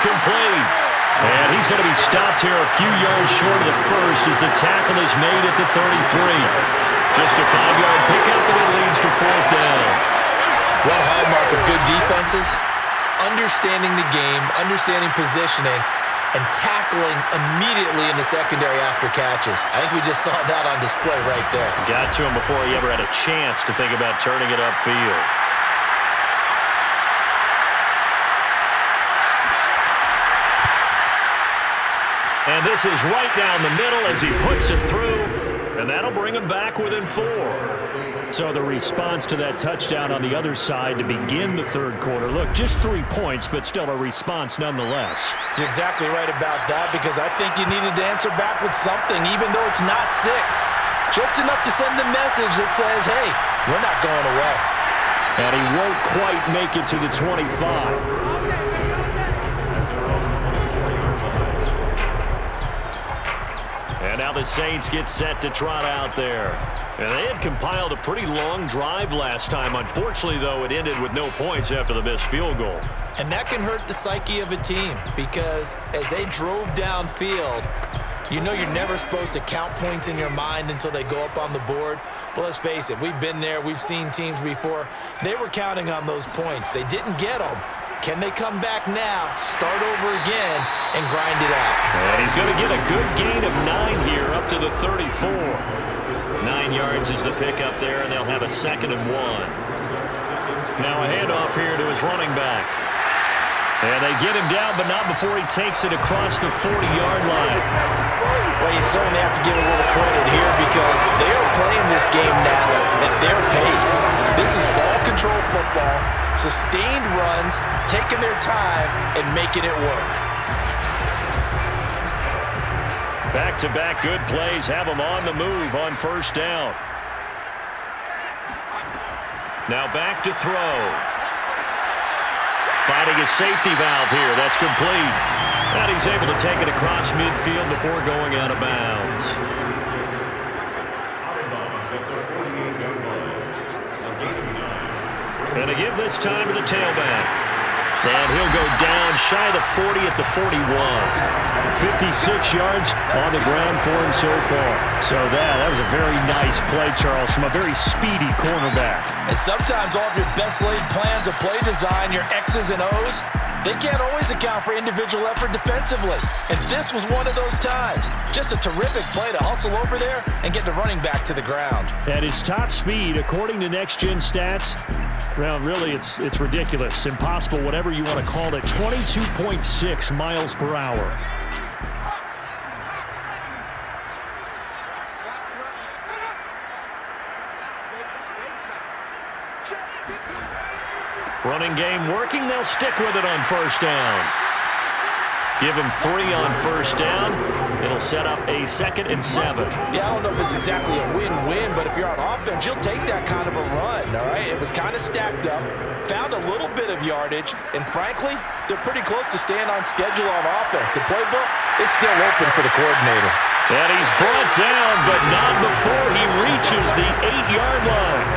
incomplete. And he's going to be stopped here a few yards short of the first as the tackle is made at the 33. Just a 5-yard pickup, and it leads to fourth down. One hallmark of good defenses is understanding the game, understanding positioning, and tackling immediately in the secondary after catches. I think we just saw that on display right there. Got to him before he ever had a chance to think about turning it upfield. And this is right down the middle as he puts it through, and that'll bring him back within 4. So the response to that touchdown on the other side to begin the third quarter. Look, just 3 points, but still a response nonetheless. You're exactly right about that, because I think you needed to answer back with something, even though it's not 6. Just enough to send the message that says, hey, we're not going away. And he won't quite make it to the 25. And now the Saints get set to trot out there. And they had compiled a pretty long drive last time. Unfortunately, though, it ended with no points after the missed field goal. And that can hurt the psyche of a team, because as they drove downfield, you know you're never supposed to count points in your mind until they go up on the board. But let's face it, we've been there. We've seen teams before. They were counting on those points. They didn't get them. Can they come back now, start over again, and grind it out? And he's going to get a good gain of 9 here up to the 34. 9 yards is the pickup there, and they'll have a 2nd and 1. Now a handoff here to his running back. And they get him down, but not before he takes it across the 40-yard line. Well, you certainly have to give a little credit here, because they are playing this game now at their pace. This is ball control football, sustained runs, taking their time, and making it work. Back-to-back good plays have him on the move on first down. Now back to throw. Finding a safety valve here. That's complete. And he's able to take it across midfield before going out of bounds. And to give this time to the tailback. And he'll go down shy of the 40 at the 41. 56 yards on the ground for him so far. So that was a very nice play, Charles, from a very speedy cornerback. And sometimes all of your best laid plans of play design, your X's and O's, they can't always account for individual effort defensively. And this was one of those times. Just a terrific play to hustle over there and get the running back to the ground. At his top speed, according to Next Gen Stats, well, really, it's ridiculous. Impossible, whatever you want to call it. 22.6 miles per hour. Running game working. They'll stick with it on first down. Give him 3 on first down. It'll set up a 2nd and 7. Yeah, I don't know if it's exactly a win-win, but if you're on offense, you'll take that kind of a run, all right? It was kind of stacked up, found a little bit of yardage, and frankly, they're pretty close to staying on schedule on offense. The playbook is still open for the coordinator. And he's brought down, but not before he reaches the 8-yard line.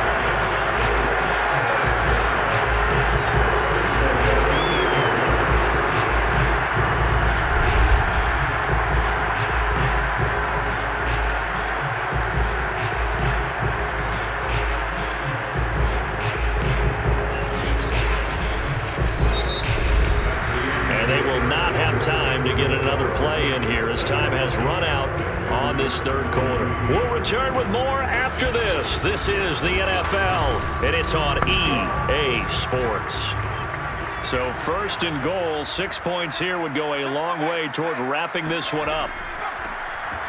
Time to get another play in here as time has run out on this third quarter. We'll return with more after this. This is the NFL, and it's on EA Sports. So 1st and goal, 6 points here would go a long way toward wrapping this one up.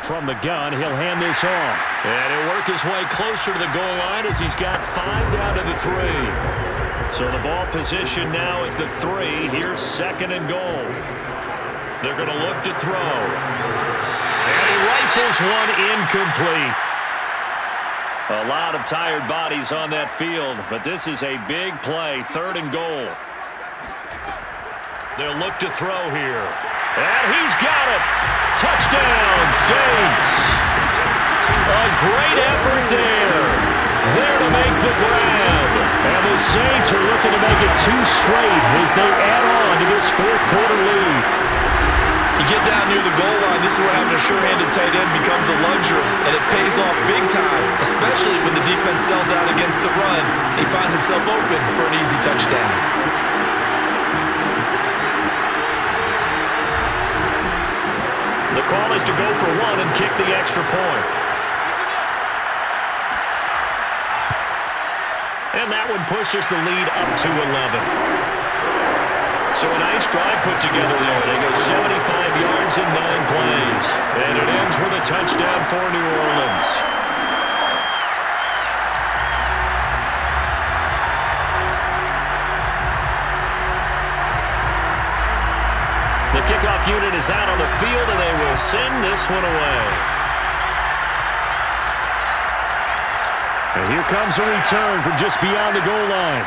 From the gun, he'll hand this off. And he'll work his way closer to the goal line as he's got 5 down to the 3. So the ball position now at the 3. Here's 2nd and goal. They're going to look to throw. And he rifles one incomplete. A lot of tired bodies on that field, but this is a big play. 3rd and goal. They'll look to throw here. And he's got it. Touchdown, Saints. A great effort there. There to make the grab. And the Saints are looking to make it 2 straight as they add on to this fourth quarter lead. You get down near the goal line, this is where having a sure-handed tight end becomes a luxury, and it pays off big time, especially when the defense sells out against the run. He finds himself open for an easy touchdown. The call is to go for 1 and kick the extra point. And that one pushes the lead up to 11. So a nice drive put together there. They go 75 yards in 9 plays. And it ends with a touchdown for New Orleans. The kickoff unit is out on the field, and they will send this one away. And here comes a return from just beyond the goal line.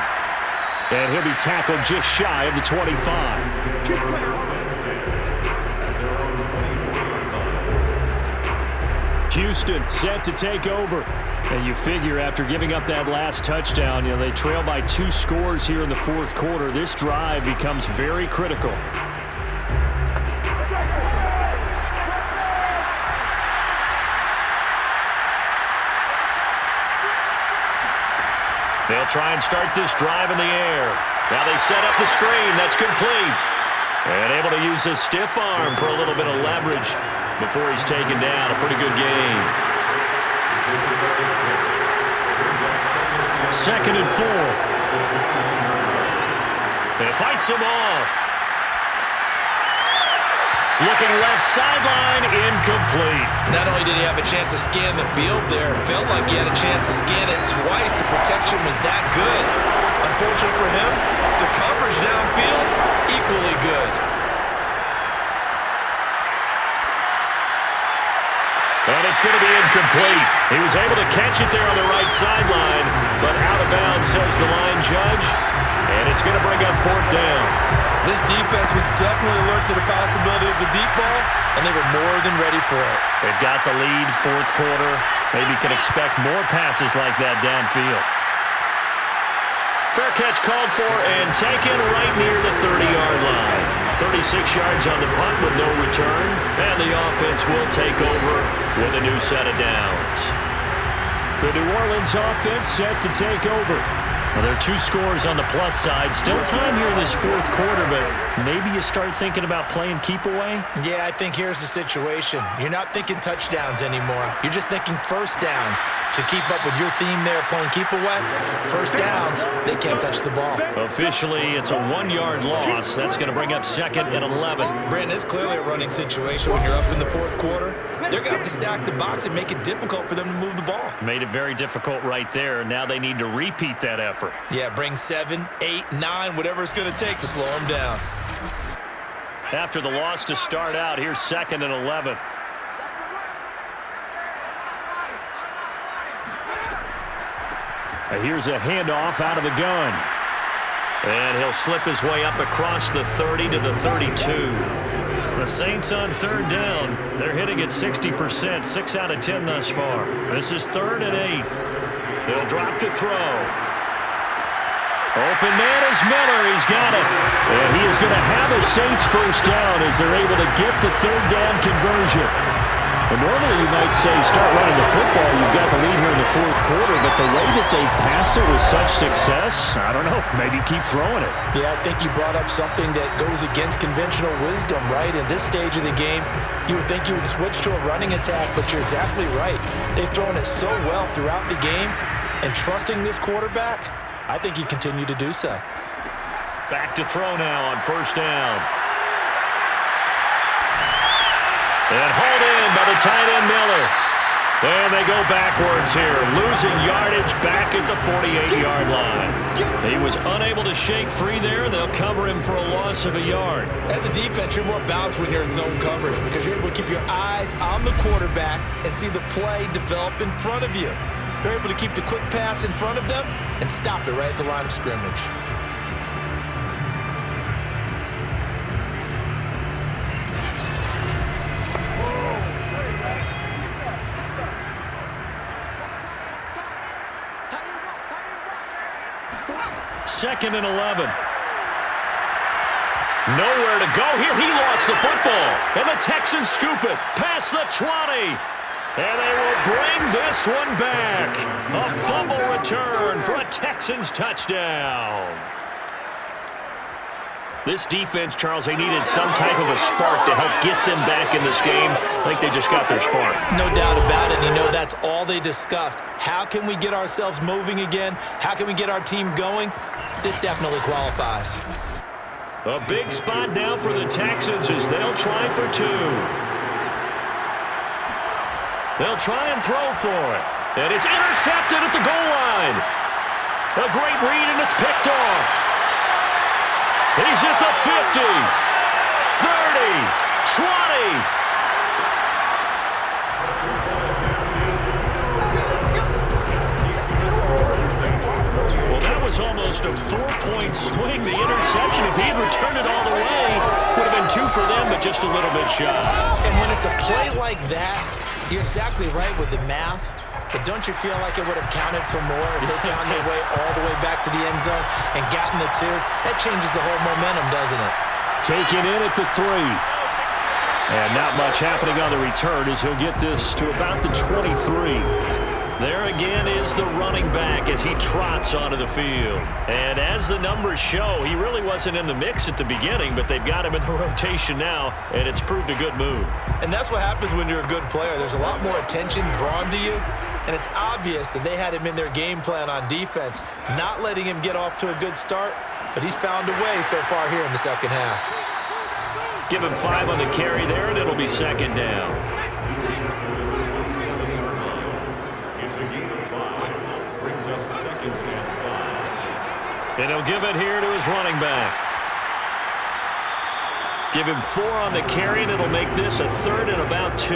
And he'll be tackled just shy of the 25. Houston set to take over. And you figure after giving up that last touchdown, they trail by 2 scores here in the fourth quarter. This drive becomes very critical. They'll try and start this drive in the air. Now they set up the screen. That's complete. And able to use his stiff arm for a little bit of leverage before he's taken down. A pretty good gain. 2nd and 4. And it fights him off. Looking left sideline, incomplete. Not only did he have a chance to scan the field there, it felt like he had a chance to scan it twice. The protection was that good. Unfortunately for him, the coverage downfield, equally good. And it's going to be incomplete. He was able to catch it there on the right sideline, but out of bounds, says the line judge. And it's going to bring up 4th down. This defense was definitely alert to the possibility of the deep ball, and they were more than ready for it. They've got the lead, fourth quarter. Maybe can expect more passes like that downfield. Fair catch called for and taken right near the 30-yard line. 36 yards on the punt with no return, and the offense will take over with a new set of downs. The New Orleans offense set to take over. Well, there are 2 scores on the plus side. Still time here in this fourth quarter, but maybe you start thinking about playing keep away? Yeah, I think here's the situation. You're not thinking touchdowns anymore. You're just thinking first downs. To keep up with your theme there, playing keep away, first downs, they can't touch the ball. Officially, it's a 1-yard loss. That's going to bring up 2nd and 11. Brandon, it's clearly a running situation when you're up in the fourth quarter. They're going to have to stack the box and make it difficult for them to move the ball. Made it very difficult right there. Now they need to repeat that effort. Yeah, bring 7, 8, 9, whatever it's going to take to slow them down. After the loss to start out, here's 2nd and 11. Here's a handoff out of the gun. And he'll slip his way up across the 30 to the 32. The Saints on 3rd down. They're hitting at 60%, 6 out of 10 thus far. This is 3rd and 8. They'll drop to throw. Open man is Miller. He's got it. And he is going to have a Saints first down as they're able to get the 3rd down conversion. And normally you might say start running the football. You've got the lead here in the fourth quarter, but the way that they passed it with such success, I don't know, maybe keep throwing it. Yeah, I think you brought up something that goes against conventional wisdom, right? In this stage of the game, you would think you would switch to a running attack, but you're exactly right. They've thrown it so well throughout the game, and trusting this quarterback, I think you continue to do so. Back to throw now on 1st down. And hauled in by the tight end Miller. And they go backwards here, losing yardage back at the 48-yard line. He was unable to shake free there. They'll cover him for a loss of a yard. As a defense, you're more balanced when you're in zone coverage because you're able to keep your eyes on the quarterback and see the play develop in front of you. They're able to keep the quick pass in front of them and stop it right at the line of scrimmage. 2nd and 11. Nowhere to go here. He lost the football. And the Texans scoop it past the 20. And they will bring this one back. A fumble return for a Texans touchdown. This defense, Charles, they needed some type of a spark to help get them back in this game. I think they just got their spark. No doubt about it. You know, that's all they discussed. How can we get ourselves moving again? How can we get our team going? This definitely qualifies. A big spot now for the Texans as they'll try for 2. They'll try and throw for it. And it's intercepted at the goal line. A great read, and it's picked off. He's at the 50, 30, 20. Well, that was almost a 4-point swing. The interception, if he had returned it all the way, would have been 2 for them, but just a little bit shy. And when it's a play like that, you're exactly right with the math. But don't you feel like it would have counted for more if they found their way all the way back to the end zone and gotten the 2? That changes the whole momentum, doesn't it? Taken in at the 3. And not much happening on the return as he'll get this to about the 23. There again is the running back as he trots onto the field. And as the numbers show, he really wasn't in the mix at the beginning, but they've got him in the rotation now, and it's proved a good move. And that's what happens when you're a good player. There's a lot more attention drawn to you, and it's obvious that they had him in their game plan on defense, not letting him get off to a good start, but he's found a way so far here in the second half. Give him 5 on the carry there, and it'll be 2nd down. And he'll give it here to his running back. Give him 4 on the carry, and it'll make this a 3rd and about 2.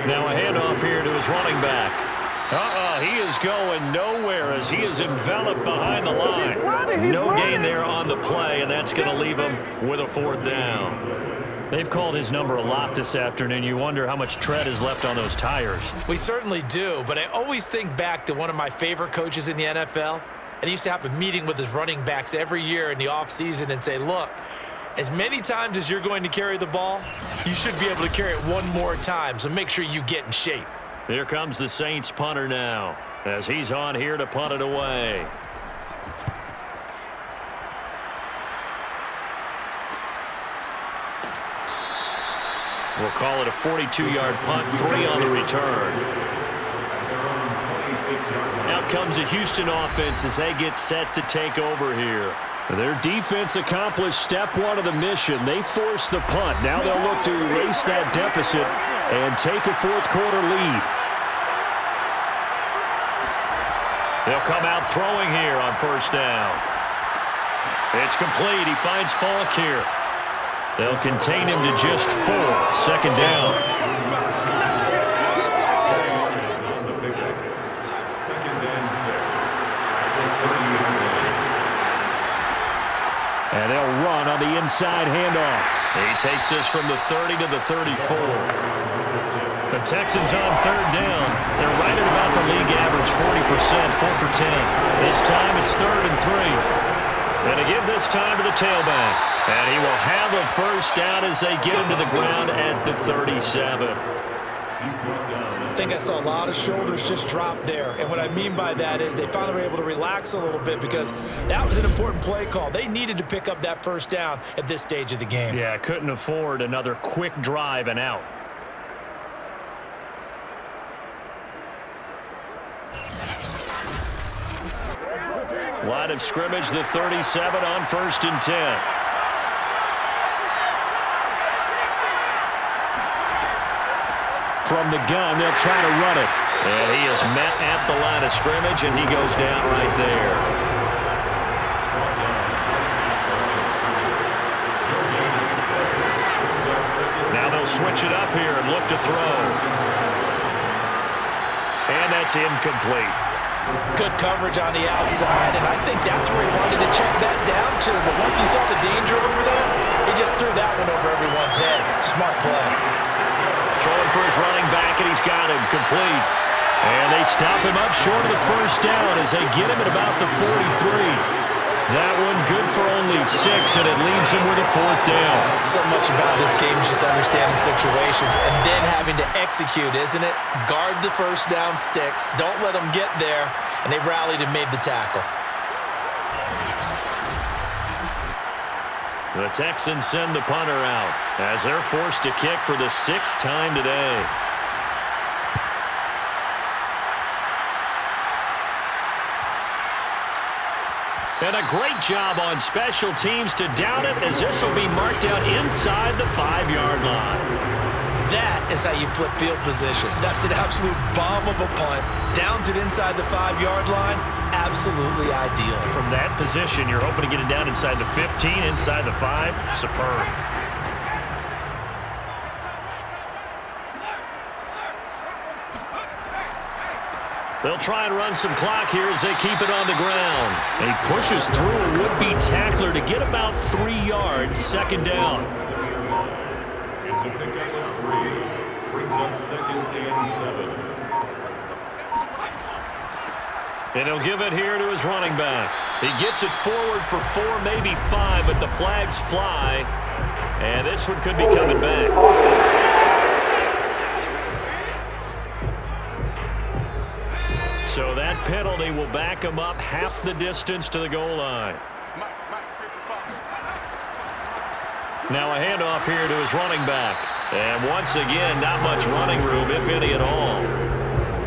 Now a handoff here to his running back. He is going nowhere as he is enveloped behind the line. No gain there on the play, and that's going to leave him with a 4th down. They've called his number a lot this afternoon. You wonder how much tread is left on those tires. We certainly do, but I always think back to one of my favorite coaches in the NFL, and he used to have a meeting with his running backs every year in the offseason and say, look, as many times as you're going to carry the ball, you should be able to carry it one more time, so make sure you get in shape. Here comes the Saints punter now as he's on here to punt it away. We'll call it a 42-yard punt, 3 on the return. Out comes the Houston offense as they get set to take over here. Their defense accomplished step 1 of the mission. They forced the punt. Now they'll look to erase that deficit and take a 4th quarter lead. They'll come out throwing here on 1st down. It's complete. He finds Falk here. They'll contain him to just 4. 2nd down. And they'll run on the inside handoff. He takes this from the 30 to the 34. The Texans on 3rd down. They're right at about the league average, 40%, 4 for 10. This time it's 3rd and 3. And again this time to the tailback. And he will have a 1st down as they get him to the ground at the 37. I think I saw a lot of shoulders just drop there. And what I mean by that is they finally were able to relax a little bit because that was an important play call. They needed to pick up that 1st down at this stage of the game. Yeah, couldn't afford another quick drive and out. Line of scrimmage, the 37 on 1st and 10. From the gun, they'll try to run it. And he is met at the line of scrimmage, and he goes down right there. Now they'll switch it up here and look to throw. And that's incomplete. Good coverage on the outside, and I think that's where he wanted to check that down to. But once he saw the danger over there, he just threw that one over everyone's head. Smart play. Throwing for his running back, and he's got him complete. And they stop him up short of the first down as they get him at about the 43. That one good for only 6, and it leaves him with a 4th down. So much about this game is just understanding situations and then having to execute, isn't it? Guard the first down sticks. Don't let them get there. And they rallied and made the tackle. The Texans send the punter out as they're forced to kick for the 6th time today. And a great job on special teams to down it, as this will be marked out inside the 5-yard line. That is how you flip field position. That's an absolute bomb of a punt. Downs it inside the 5-yard line. Absolutely ideal. From that position, you're hoping to get it down inside the 15, inside the 5. Superb. They'll try and run some clock here as they keep it on the ground. And he pushes through a would-be tackler to get about 3 yards, 2nd down. It's a pickup of 3. Brings up 2nd and 7. And he'll give it here to his running back. He gets it forward for 4, maybe 5, but the flags fly. And this one could be coming back. So that penalty will back him up half the distance to the goal line. Now a handoff here to his running back. And once again, not much running room, if any at all.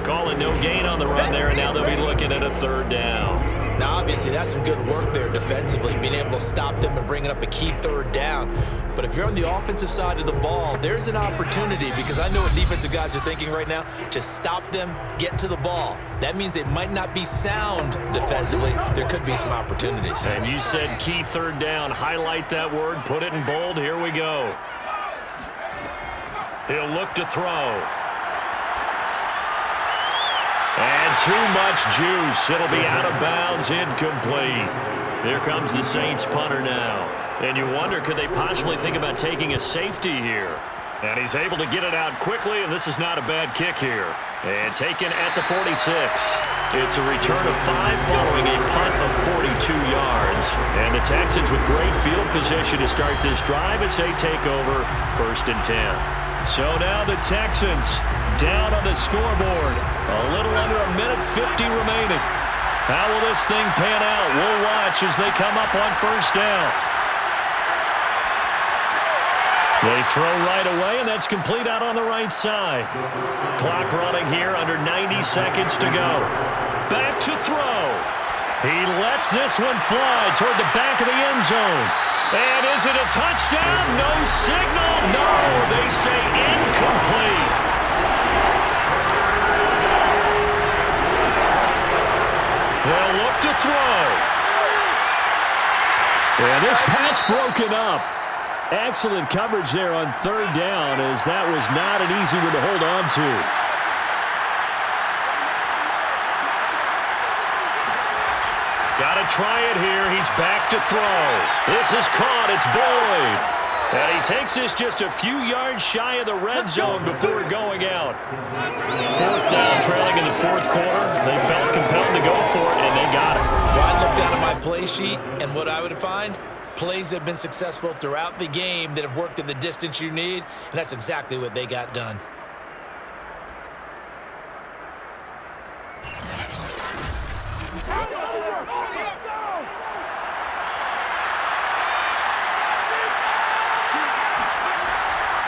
Calling no gain on the run there, and now they'll be looking at a 3rd down. Now, obviously, that's some good work there defensively, being able to stop them and bringing up a key 3rd down. But if you're on the offensive side of the ball, there's an opportunity, because I know what defensive guys are thinking right now. Just stop them, get to the ball. That means they might not be sound defensively. There could be some opportunities. And you said key 3rd down. Highlight that word, put it in bold. Here we go. He'll look to throw. And too much juice. It'll be out of bounds, incomplete. Here comes the Saints punter now. And you wonder, could they possibly think about taking a safety here? And he's able to get it out quickly, and this is not a bad kick here. And taken at the 46. It's a return of 5 following a punt of 42 yards. And the Texans with great field position to start this drive as they take over 1st and 10. So now the Texans down on the scoreboard. A little under a minute 50 remaining. How will this thing pan out? We'll watch as they come up on 1st down. They throw right away, and that's complete out on the right side. Clock running here, under 90 seconds to go. Back to throw. He lets this one fly toward the back of the end zone. And is it a touchdown? No signal. No, they say incomplete. They'll look to throw. And this pass broken up. Excellent coverage there on 3rd down, as that was not an easy one to hold on to. Got to try it here. He's back to throw. This is caught. It's Boyd. And he takes this just a few yards shy of the red zone before going out. 4th down, trailing in the 4th quarter. They felt compelled to go for it, and they got it. Well, I looked down at my play sheet, and what I would find, plays have been successful throughout the game that have worked in the distance you need, and that's exactly what they got done.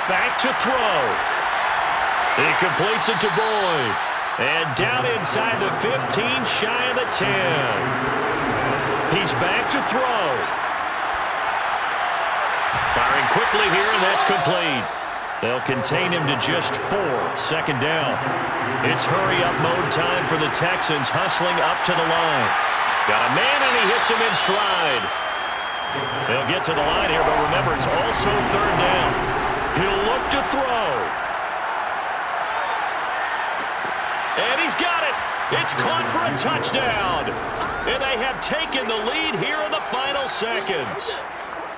Back to throw. He completes it to Boyd. And down inside the 15, shy of the 10. He's back to throw. Firing quickly here, and that's complete. They'll contain him to just 4, 2nd down. It's hurry-up mode time for the Texans, hustling up to the line. Got a man, and he hits him in stride. They'll get to the line here, but remember, it's also 3rd down. He'll look to throw. And he's got it. It's caught for a touchdown. And they have taken the lead here in the final seconds.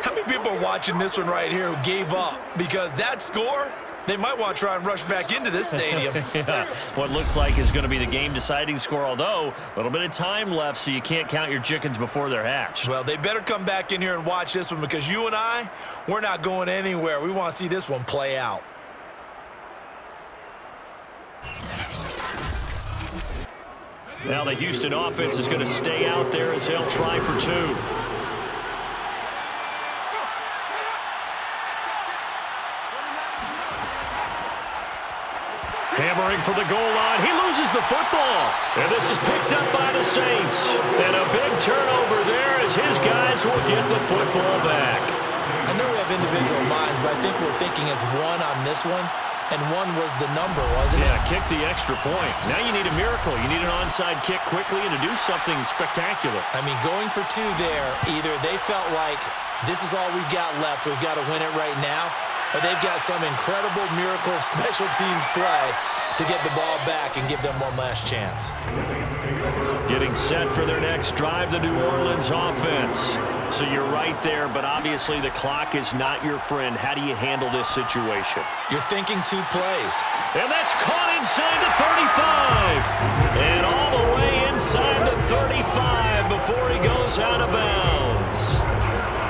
How many people are watching this one right here who gave up? Because that score, They might want to try and rush back into this stadium. Yeah, what looks like is going to be the game-deciding score, although a little bit of time left, so you can't count your chickens before they're hatched. Well, they better come back in here and watch this one, because you and I, we're not going anywhere. We want to see this one play out. Now the Houston offense is going to stay out there as they'll try for two. Hammering for the goal line. He loses the football. And this is picked up by the Saints. And a big turnover there as his guys will get the football back. I know we have individual minds, but I think we're thinking as one on this one. And one was the number, wasn't it? Yeah, kick the extra point. Now you need a miracle. You need an onside kick quickly and to do something spectacular. I mean, going for two there, either they felt like this is all we've got left, we've got to win it right now, or they've got some incredible miracle special teams play to get the ball back and give them one last chance. Getting set for their next drive, the New Orleans offense. So you're right there, but obviously the clock is not your friend. How do you handle this situation? You're thinking two plays. And that's caught inside the 35. And all the way inside the 35 before he goes out of bounds.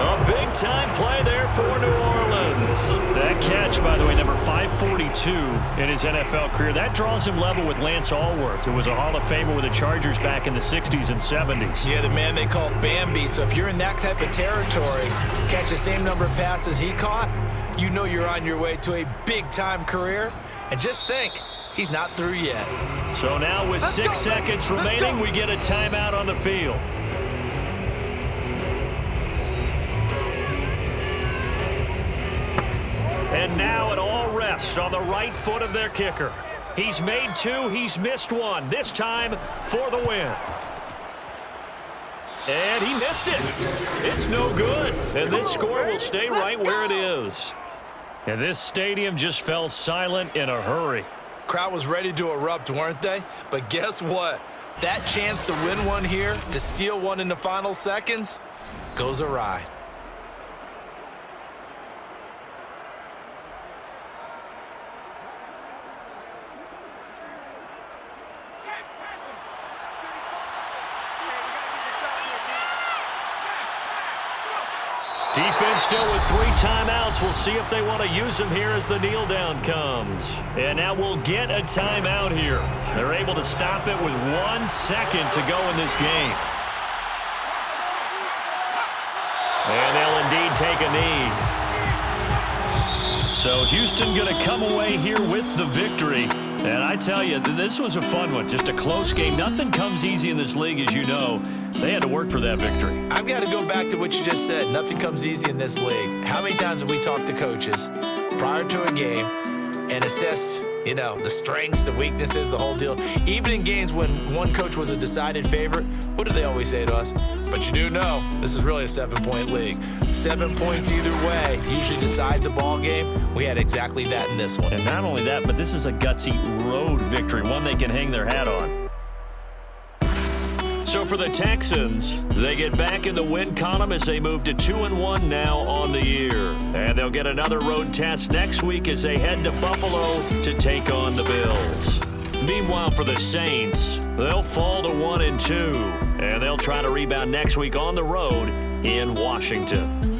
A big-time play there for New Orleans. That catch, by the way, number 542 in his NFL career. That draws him level with Lance Allworth, who was a Hall of Famer with the Chargers back in the 60s and 70s. Yeah, the man they called Bambi. So if you're in that type of territory, catch the same number of passes he caught, you know you're on your way to a big-time career. And just think, he's not through yet. So now with 6 seconds remaining, we get a timeout on the field. And now it all rests on the right foot of their kicker. He's made two, he's missed one. This time for the win. And he missed it. It's no good. And this score will stay right where it is. And this stadium just fell silent in a hurry. Crowd was ready to erupt, weren't they? But guess what? That chance to win one here, to steal one in the final seconds, goes awry. Defense still with 3 timeouts. We'll see if they want to use them here as the kneel down comes. And now we'll get a timeout here. They're able to stop it with 1 second to go in this game. And they'll indeed take a knee. So Houston going to come away here with the victory. And I tell you, this was a fun one. Just a close game. Nothing comes easy in this league, as you know. They had to work for that victory. I've got to go back to what you just said. Nothing comes easy in this league. How many times have we talked to coaches prior to a game and assessed, you know, the strengths, the weaknesses, the whole deal? Even in games when one coach was a decided favorite, what do they always say to us? But you do know this is really a 7-point league. 7 points either way usually decides a ball game. We had exactly that in this one. And not only that, but this is a gutsy road victory, one they can hang their hat on. So for the Texans, they get back in the win column as they move to 2-1 now on the year. And they'll get another road test next week as they head to Buffalo to take on the Bills. Meanwhile, for the Saints, they'll fall to 1-2, and they'll try to rebound next week on the road in Washington.